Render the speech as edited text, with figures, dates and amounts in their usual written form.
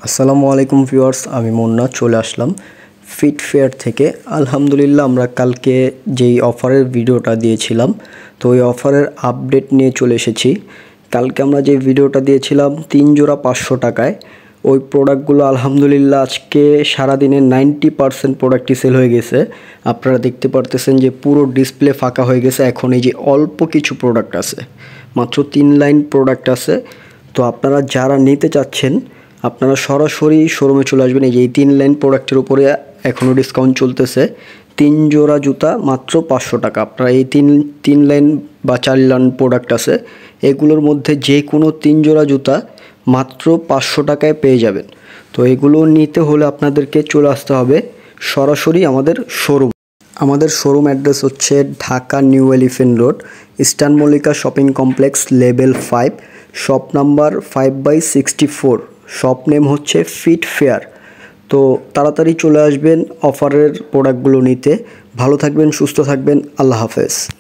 আসসালামু আলাইকুম ভিউয়ার্স, আমি মুন্না চলে আসলাম ফিট ফেয়ার থেকে। আলহামদুলিল্লাহ, আমরা কালকে যেই অফারের ভিডিওটা দিয়েছিলাম, তো ওই অফারের আপডেট নিয়ে চলে এসেছি। কালকে আমরা যে ভিডিওটা দিয়েছিলাম 3 জোড়া 500 টাকায়, ওই প্রোডাক্টগুলো আলহামদুলিল্লাহ আজকে সারাদিনে 90% প্রোডাক্টই সেল হয়ে গেছে। আপনারা দেখতে পারতেছেন যে পুরো ডিসপ্লে ফাঁকা হয়ে গেছে। এখন এই যে অল্প কিছু প্রোডাক্ট আছে, মাত্র 3 লাইন প্রোডাক্ট আছে। তো আপনারা যারা নিতে চাচ্ছেন আপনারা সরাসরি শোরুমে চলে আসবেন। এই যে এই 3 লাইন প্রোডাক্টের উপরে এখনও ডিসকাউন্ট চলতেছে। 3 জোড়া জুতা মাত্র 500 টাকা। আপনারা এই তিন লাইন বা 4 লাইন প্রোডাক্ট আছে, এগুলোর মধ্যে যে কোনো 3 জোড়া জুতা মাত্র 500 টাকায় পেয়ে যাবেন। তো এগুলো নিতে হলে আপনাদেরকে চলে আসতে হবে সরাসরি আমাদের শোরুম। আমাদের শোরুম অ্যাড্রেস হচ্ছে Dhaka new elephant road, eastern Mallika shopping complex, level 5, shop number 5/64। Shop name হচ্ছে ফিট ফেয়ার। তো তাড়াতাড়ি চলে আসবেন অফারের প্রোডাক্টগুলো নিতে। ভালো থাকবেন, সুস্থ থাকবেন, আল্লাহ হাফেজ।